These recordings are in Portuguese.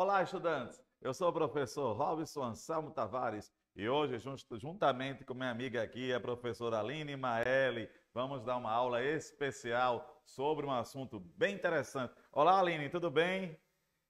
Olá, estudantes! Eu sou o professor Robson Anselmo Tavares e hoje, juntamente com minha amiga aqui, a professora Aline Maeli, vamos dar uma aula especial sobre um assunto bem interessante. Olá, Aline, tudo bem?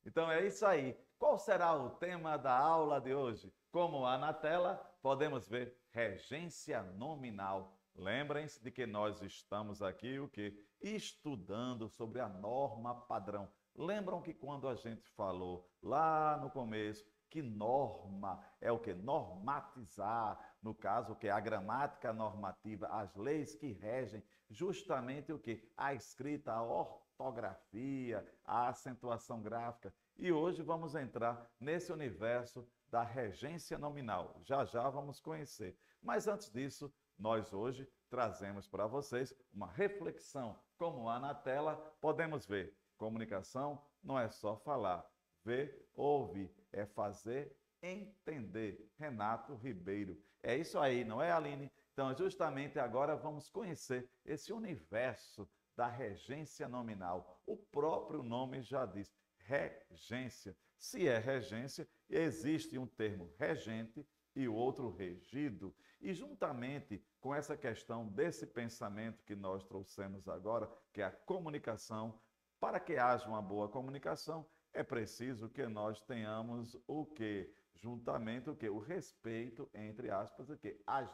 Então é isso aí. Qual será o tema da aula de hoje? Como há na tela, podemos ver regência nominal. Lembrem-se de que nós estamos aqui o quê? Estudando sobre a norma padrão. Lembram que quando a gente falou lá no começo que norma é o que? Normatizar, no caso, o que? A gramática normativa, as leis que regem justamente o que? A escrita, a ortografia, a acentuação gráfica. E hoje vamos entrar nesse universo da regência nominal. Já já vamos conhecer. Mas antes disso, nós hoje trazemos para vocês uma reflexão. Como há na tela, podemos ver. Comunicação não é só falar, ver, ouvir, é fazer, entender. Renato Ribeiro. É isso aí, não é, Aline? Então, justamente agora vamos conhecer esse universo da regência nominal. O próprio nome já diz, regência. Se é regência, existe um termo regente e o outro regido. E juntamente com essa questão desse pensamento que nós trouxemos agora, que é a comunicação, para que haja uma boa comunicação, é preciso que nós tenhamos o quê? Juntamente o quê? O respeito, entre aspas, o quê? As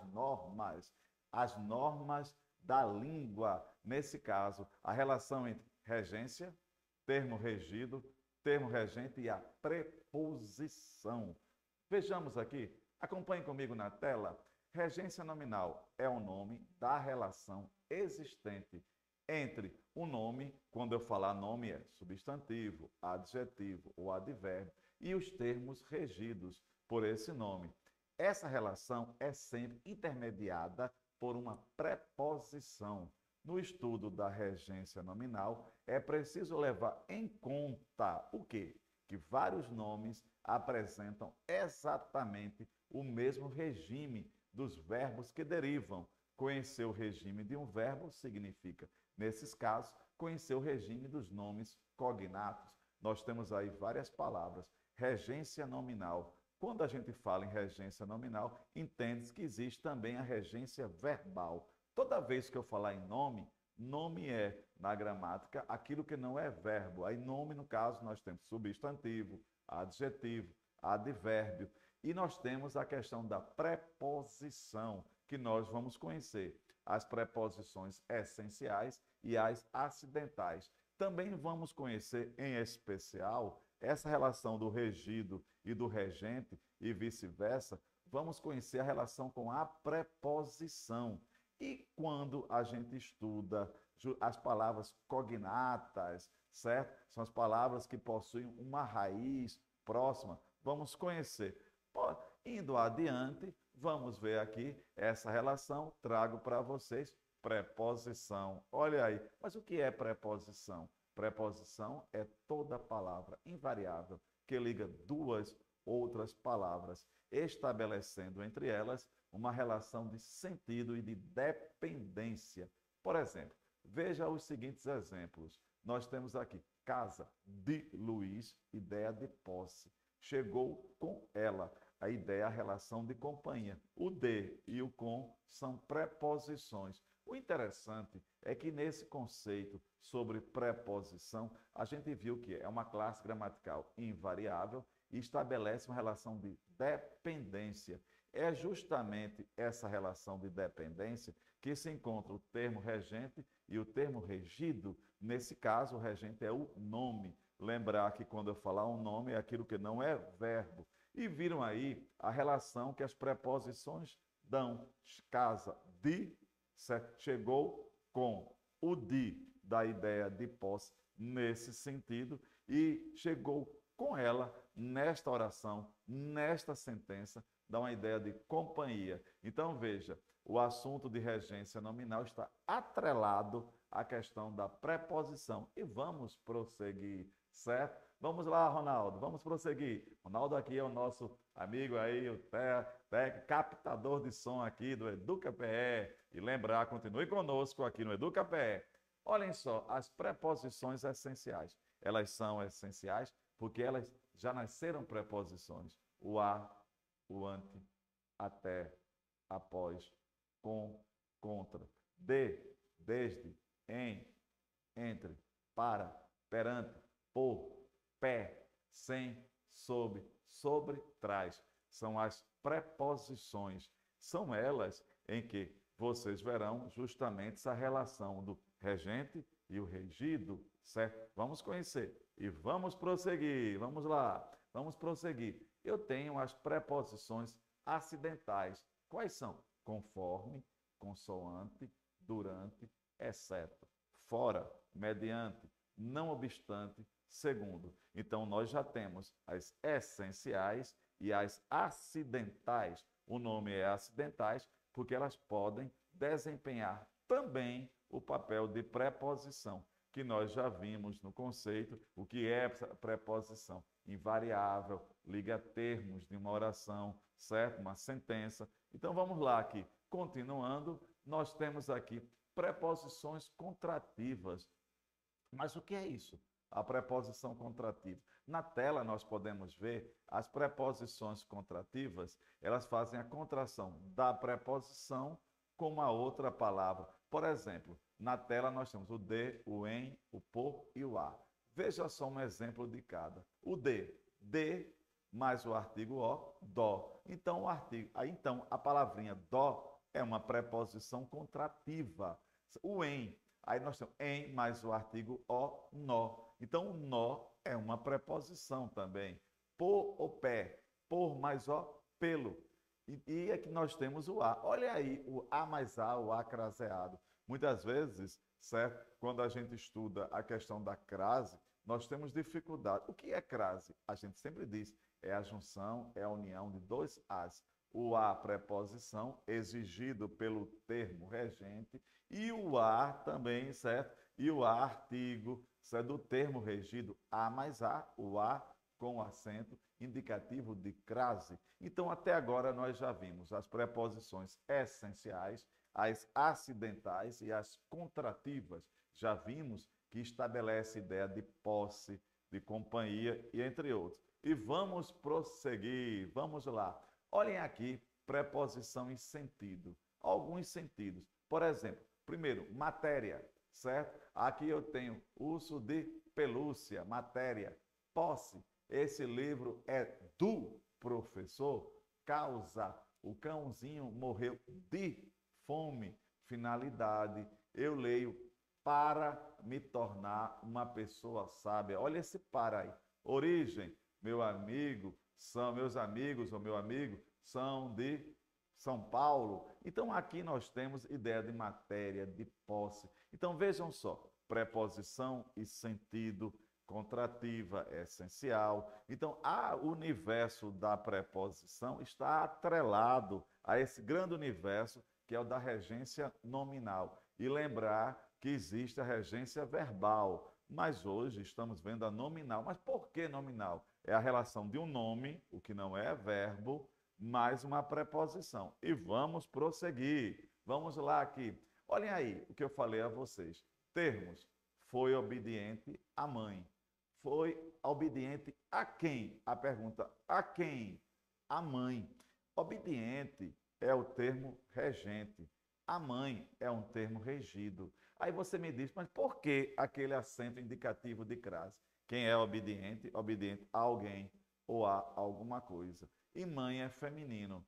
normas da língua. Nesse caso, a relação entre regência, termo regido, termo regente e a preposição. Vejamos aqui, acompanhe comigo na tela. Regência nominal é o nome da relação existente entre o nome, quando eu falar nome é substantivo, adjetivo ou advérbio, e os termos regidos por esse nome. Essa relação é sempre intermediada por uma preposição. No estudo da regência nominal, é preciso levar em conta o quê? Que vários nomes apresentam exatamente o mesmo regime dos verbos que derivam. Conhecer o regime de um verbo significa, nesses casos, conhecer o regime dos nomes cognatos. Nós temos aí várias palavras. Regência nominal. Quando a gente fala em regência nominal, entende-se que existe também a regência verbal. Toda vez que eu falar em nome, nome é, na gramática, aquilo que não é verbo. Aí nome, no caso, nós temos substantivo, adjetivo, advérbio. E nós temos a questão da preposição, que nós vamos conhecer. As preposições essenciais e as acidentais. Também vamos conhecer, em especial, essa relação do regido e do regente e vice-versa. Vamos conhecer a relação com a preposição. E quando a gente estuda as palavras cognatas, certo? São as palavras que possuem uma raiz próxima. Vamos conhecer. Indo adiante, vamos ver aqui essa relação. Trago para vocês preposição. Olha aí. Mas o que é preposição? Preposição é toda palavra invariável que liga duas outras palavras, estabelecendo entre elas uma relação de sentido e de dependência. Por exemplo, veja os seguintes exemplos. Nós temos aqui casa de Luiz, ideia de posse. Chegou com ela, a ideia, a relação de companhia. O de e o com são preposições. O interessante é que nesse conceito sobre preposição, a gente viu que é uma classe gramatical invariável e estabelece uma relação de dependência. É justamente essa relação de dependência que se encontra o termo regente e o termo regido. Nesse caso, o regente é o nome. Lembrar que quando eu falar um nome é aquilo que não é verbo. E viram aí a relação que as preposições dão. Casa de, chegou com o de, da ideia de posse, nesse sentido, e chegou com ela nesta oração, nesta sentença, dá uma ideia de companhia. Então, veja, o assunto de regência nominal está atrelado à questão da preposição. E vamos prosseguir, certo? Vamos lá, Ronaldo, vamos prosseguir. Ronaldo aqui é o nosso amigo aí, o captador de som aqui do EducaPE. E lembrar, continue conosco aqui no EducaPE. Olhem só, as preposições essenciais. Elas são essenciais porque elas já nasceram preposições. O a, o ante, até, após, com, contra, de, desde, em, entre, para, perante, por, pé, sem, sob, sobre, trás. São as preposições. São elas em que vocês verão justamente essa relação do regente e o regido, certo? Vamos conhecer e vamos prosseguir. Vamos lá, vamos prosseguir. Eu tenho as preposições acidentais. Quais são? Conforme, consoante, durante, exceto, fora, mediante, não obstante, segundo. Então, nós já temos as essenciais e as acidentais. O nome é acidentais porque elas podem desempenhar também o papel de preposição, que nós já vimos no conceito, o que é preposição. Invariável, liga termos de uma oração, certo? Uma sentença. Então, vamos lá aqui. Continuando, nós temos aqui preposições contrativas. Mas o que é isso? A preposição contrativa. Na tela nós podemos ver as preposições contrativas, elas fazem a contração da preposição com uma outra palavra. Por exemplo, na tela nós temos o de, o em, o por e o a. Veja só um exemplo de cada. O de mais o artigo o, dó. Então, a palavrinha dó é uma preposição contrativa. O em, aí nós temos em mais o artigo o, nó. Então, o nó é uma preposição também. Por ou pé, por mais o, pelo. E aqui nós temos o a. Olha aí, o a mais a, o a craseado. Muitas vezes, certo? Quando a gente estuda a questão da crase, nós temos dificuldade. O que é crase? A gente sempre diz, é a junção, é a união de dois as. O a preposição, exigido pelo termo regente, e o a também, certo? E o a artigo, certo? Do termo regido, a mais a, o a com acento indicativo de crase. Então, até agora, nós já vimos as preposições essenciais, as acidentais e as contrativas. Já vimos que estabelece ideia de posse, de companhia e entre outros. E vamos prosseguir, vamos lá. Olhem aqui, preposição em sentido. Alguns sentidos. Por exemplo, primeiro, matéria, certo? Aqui eu tenho urso de pelúcia, matéria. Posse, esse livro é do professor. Causa, o cãozinho morreu de fome. Finalidade, eu leio para me tornar uma pessoa sábia. Olha esse para aí. Origem, meu amigo, meus amigos ou meu amigo são de São Paulo. Então, aqui nós temos ideia de matéria, de posse. Então, vejam só, preposição e sentido, contrativa, essencial. Então, o universo da preposição está atrelado a esse grande universo que é o da regência nominal. E lembrar que existe a regência verbal, mas hoje estamos vendo a nominal. Mas por que nominal? É a relação de um nome, o que não é verbo, mais uma preposição. E vamos prosseguir. Vamos lá aqui. Olhem aí o que eu falei a vocês. Termos. Foi obediente à mãe. Foi obediente a quem? A pergunta, a quem? A mãe. Obediente é o termo regente. A mãe é um termo regido. Aí você me diz, mas por que aquele acento indicativo de crase? Quem é obediente? Obediente a alguém ou a alguma coisa. E mãe é feminino.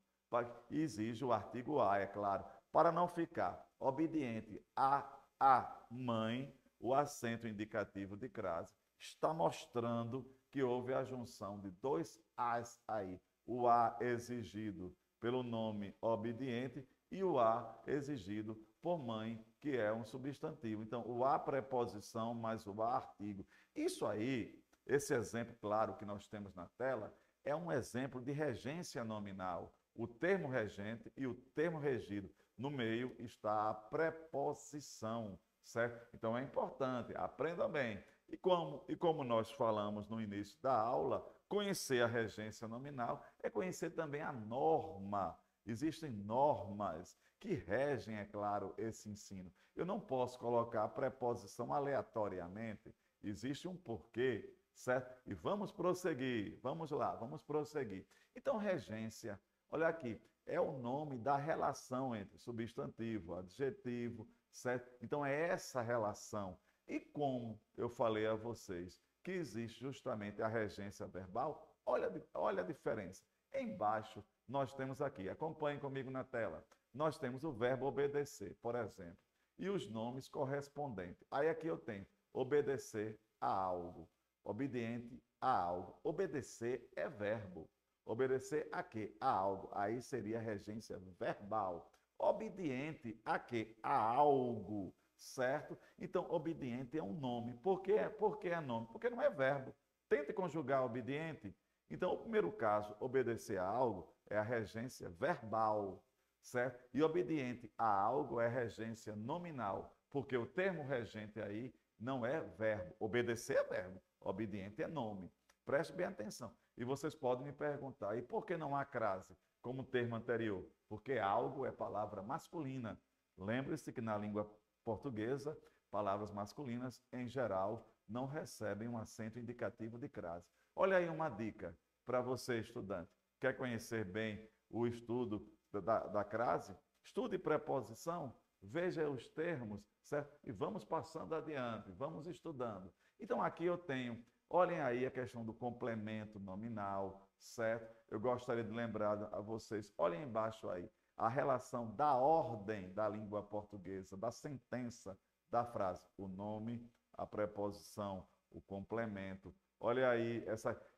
Exige o artigo a, é claro. Para não ficar obediente a mãe, o acento indicativo de crase está mostrando que houve a junção de dois as aí. O a exigido pelo nome obediente e o a exigido por mãe, que é um substantivo. Então, o a preposição mais o a artigo. Isso aí, esse exemplo claro que nós temos na tela, é um exemplo de regência nominal. O termo regente e o termo regido. No meio está a preposição, certo? Então, é importante, aprenda bem. E como nós falamos no início da aula, conhecer a regência nominal é conhecer também a norma. Existem normas que regem, é claro, esse ensino. Eu não posso colocar a preposição aleatoriamente. Existe um porquê, certo? E vamos prosseguir, vamos lá, vamos prosseguir. Então, regência, olha aqui, é o nome da relação entre substantivo, adjetivo, certo? Então, é essa relação. E como eu falei a vocês que existe justamente a regência verbal, olha a diferença. Embaixo, nós temos aqui, acompanhem comigo na tela, nós temos o verbo obedecer, por exemplo, e os nomes correspondentes. Aí aqui eu tenho obedecer a algo, obediente a algo. Obedecer é verbo. Obedecer a quê? A algo. Aí seria regência verbal. Obediente a quê? A algo, certo? Então, obediente é um nome. Por que é nome? Porque não é verbo. Tente conjugar obediente. Então, o primeiro caso, obedecer a algo, é a regência verbal, certo? E obediente a algo é regência nominal, porque o termo regente aí não é verbo. Obedecer é verbo, obediente é nome. Preste bem atenção. E vocês podem me perguntar, e por que não há crase como termo anterior? Porque algo é palavra masculina. Lembre-se que na língua portuguesa, palavras masculinas, em geral, não recebem um acento indicativo de crase. Olha aí uma dica para você, estudante. Quer conhecer bem o estudo da crase? Estude preposição, veja os termos, certo? E vamos passando adiante, vamos estudando. Então, aqui eu tenho, olhem aí a questão do complemento nominal, certo? Eu gostaria de lembrar a vocês, olhem embaixo aí, a relação da ordem da língua portuguesa, da sentença, da frase, o nome, a preposição, o complemento. Olha aí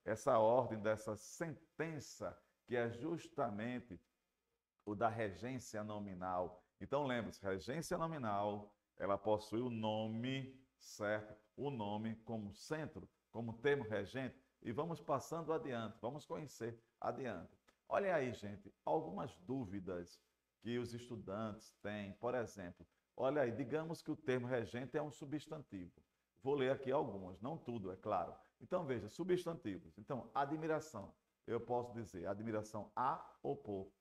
essa ordem dessa sentença, que é justamente o da regência nominal. Então, lembre-se, regência nominal, ela possui o nome, certo? O nome como centro, como termo regente, e vamos passando adiante, vamos conhecer adiante. Olha aí, gente, algumas dúvidas que os estudantes têm. Por exemplo, olha aí, digamos que o termo regente é um substantivo. Vou ler aqui algumas, não tudo, é claro. Então, veja, substantivos. Então, admiração. Eu posso dizer admiração a ou por.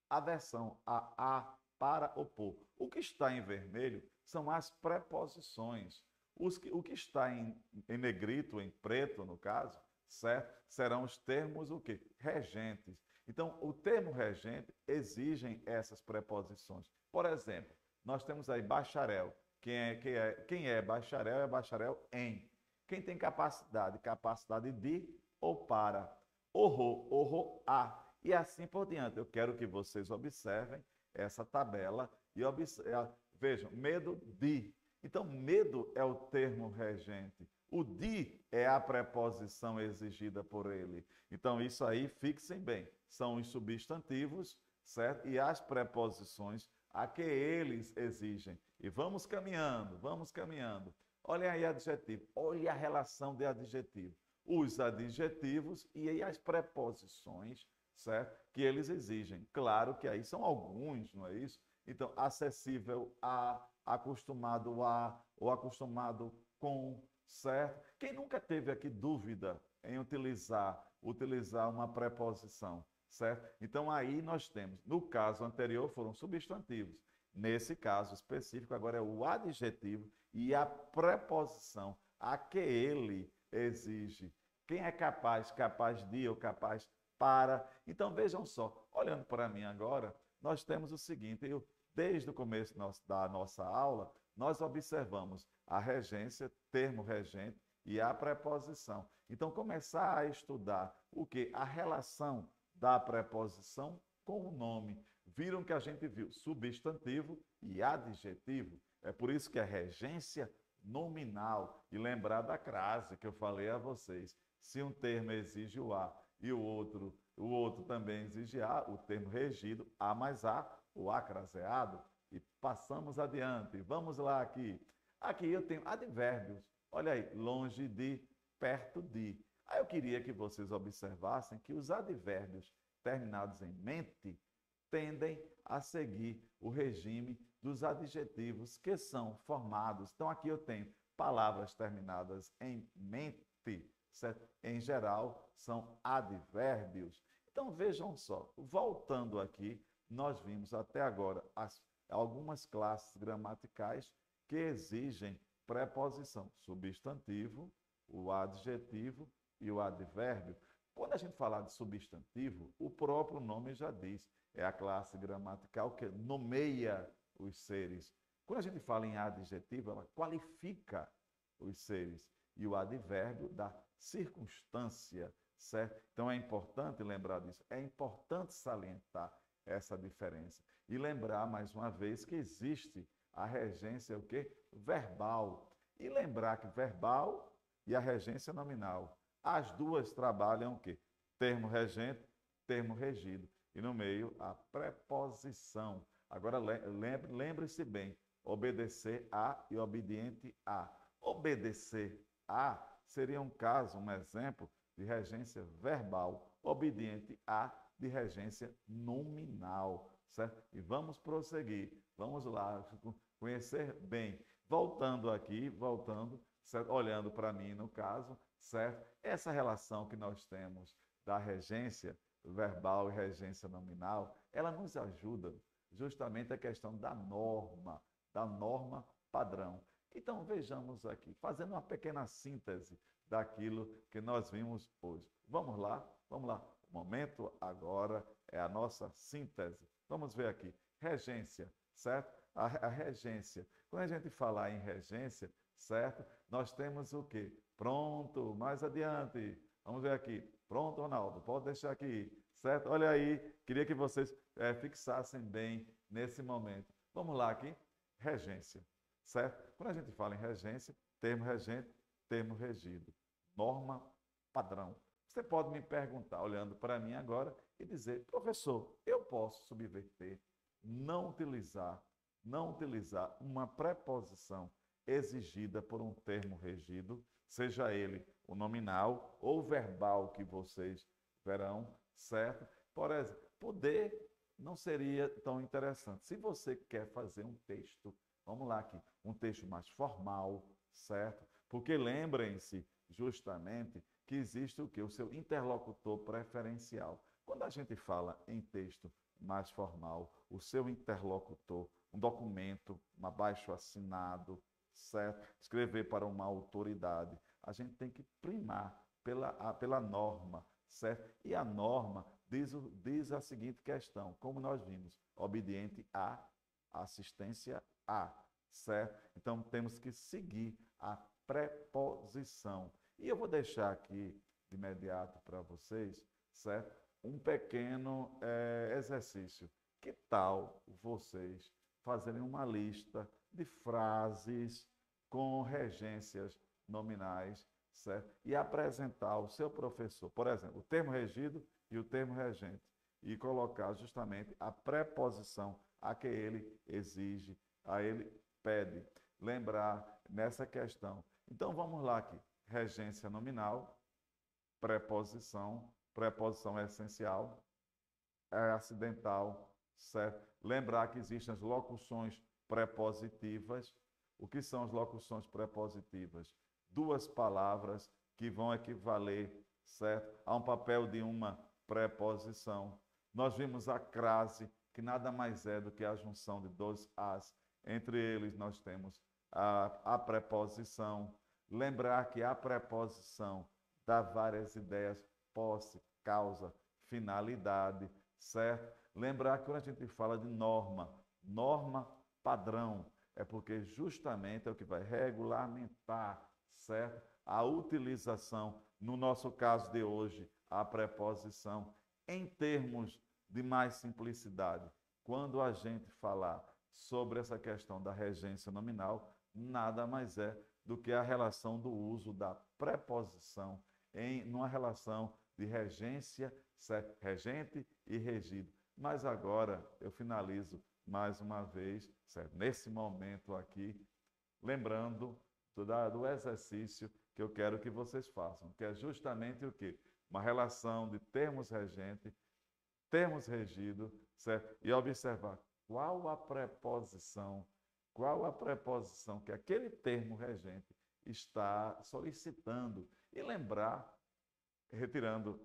Aversão a para opor. O que está em vermelho são as preposições. O que está em negrito, em preto, no caso, certo? Serão os termos o quê? Regentes. Então, o termo regente exigem essas preposições. Por exemplo, nós temos aí bacharel. Quem é bacharel em. Quem tem capacidade? Capacidade de ou para. Horror a. E assim por diante. Eu quero que vocês observem essa tabela e vejam, medo de. Então, medo é o termo regente. O de é a preposição exigida por ele. Então, isso aí, fixem bem. São os substantivos, certo? E as preposições a que eles exigem. E vamos caminhando, vamos caminhando. Olhem aí adjetivo. Olha a relação de adjetivo. Os adjetivos e aí as preposições, certo? Que eles exigem. Claro que aí são alguns, não é isso? Então, acessível a, acostumado a, ou acostumado com, certo? Quem nunca teve aqui dúvida em utilizar uma preposição, certo? Então, aí nós temos, no caso anterior foram substantivos. Nesse caso específico, agora é o adjetivo e a preposição a que ele exige. Quem é capaz? Capaz de ou capaz para. Então, vejam só, olhando para mim agora, nós temos o seguinte, desde o começo da nossa aula, nós observamos a regência, termo regente e a preposição. Então, começar a estudar o que? A relação da preposição com o nome. Viram que a gente viu substantivo e adjetivo. É por isso que é regência nominal. E lembrar da crase que eu falei a vocês. Se um termo exige o A e o outro também exige A, o termo regido, A mais A, o acraseado. E passamos adiante. Vamos lá aqui. Aqui eu tenho advérbios. Olha aí, longe de, perto de. Aí eu queria que vocês observassem que os advérbios terminados em mente tendem a seguir o regime dos adjetivos que são formados. Então, aqui eu tenho palavras terminadas em mente, certo? Em geral, são advérbios. Então, vejam só, voltando aqui, nós vimos até agora algumas classes gramaticais que exigem preposição, substantivo, o adjetivo e o advérbio. Quando a gente falar de substantivo, o próprio nome já diz, é a classe gramatical que nomeia os seres. Quando a gente fala em adjetivo, ela qualifica os seres. E o advérbio dá circunstância, certo? Então é importante lembrar disso, é importante salientar essa diferença. E lembrar, mais uma vez, que existe a regência o quê? Verbal. E lembrar que verbal e a regência nominal, as duas trabalham o quê? Termo regente, termo regido. E no meio, a preposição. Agora, lembre-se bem, obedecer a e obediente a. Obedecer a seria um caso, um exemplo de regência verbal, obediente a de regência nominal, certo? E vamos prosseguir, vamos lá, conhecer bem. Voltando aqui, certo? Olhando para mim no caso, certo? Essa relação que nós temos da regência verbal e regência nominal, ela nos ajuda justamente a questão da norma padrão. Então vejamos aqui, fazendo uma pequena síntese daquilo que nós vimos hoje. Vamos lá, vamos lá. O momento agora é a nossa síntese. Vamos ver aqui. Regência, certo? A regência. Quando a gente falar em regência, certo? Nós temos o quê? Pronto, mais adiante. Vamos ver aqui. Pronto, Ronaldo, pode deixar aqui, certo? Olha aí, queria que vocês fixassem bem nesse momento. Vamos lá aqui. Regência, certo? Quando a gente fala em regência, termo regente, termo regido, norma padrão. Você pode me perguntar, olhando para mim agora, e dizer, professor, eu posso subverter, não utilizar uma preposição exigida por um termo regido, seja ele o nominal ou o verbal que vocês verão, certo? Por exemplo, poder não seria tão interessante. Se você quer fazer um texto, vamos lá aqui, um texto mais formal, certo? Porque lembrem-se justamente que existe o quê? O seu interlocutor preferencial. Quando a gente fala em texto mais formal, o seu interlocutor, um documento, um abaixo-assinado, certo? Escrever para uma autoridade, a gente tem que primar pela norma, certo? E a norma diz a seguinte questão, como nós vimos, obediente a, assistência a, certo? Então temos que seguir a preposição. E eu vou deixar aqui de imediato para vocês, certo? Um pequeno exercício. Que tal vocês fazerem uma lista de frases com regências nominais, certo? E apresentar ao seu professor, por exemplo, o termo regido e o termo regente, e colocar justamente a preposição a que ele exige, a ele pede. Lembrar nessa questão. Então vamos lá aqui. Regência nominal, preposição é essencial, é acidental, certo? Lembrar que existem as locuções prepositivas. O que são as locuções prepositivas? Duas palavras que vão equivaler, certo? A um papel de uma preposição. Nós vimos a crase, que nada mais é do que a junção de dois as. Entre eles nós temos a preposição. Lembrar que a preposição dá várias ideias, posse, causa, finalidade, certo? Lembrar que quando a gente fala de norma padrão, é porque justamente é o que vai regulamentar, certo? A utilização, no nosso caso de hoje, a preposição, em termos de mais simplicidade. Quando a gente falar sobre essa questão da regência nominal, nada mais é do que a relação do uso da preposição numa relação de regência, certo? Regente e regido. Mas agora eu finalizo mais uma vez, certo? Nesse momento aqui, lembrando do exercício que eu quero que vocês façam, que é justamente o quê? Uma relação de termos regente, termos regido, certo? E observar qual a preposição que aquele termo regente está solicitando. E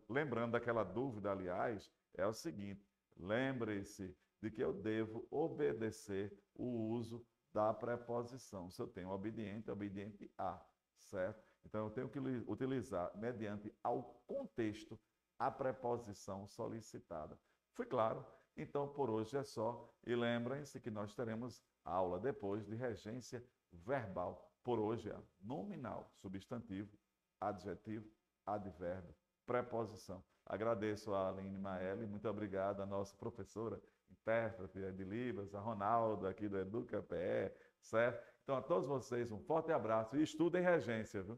lembrando daquela dúvida, aliás, é o seguinte, lembre-se de que eu devo obedecer o uso da preposição. Se eu tenho obediente a, certo? Então, eu tenho que utilizar, mediante ao contexto, a preposição solicitada. Foi claro? Então, por hoje é só. E lembrem-se que nós teremos aula depois de regência verbal. Por hoje é nominal, substantivo, adjetivo, advérbio, preposição. Agradeço a Aline Maeli, muito obrigado à nossa professora, intérprete de Libras, a Ronaldo aqui do Educa PE, certo? Então, a todos vocês, um forte abraço e estudem regência, viu?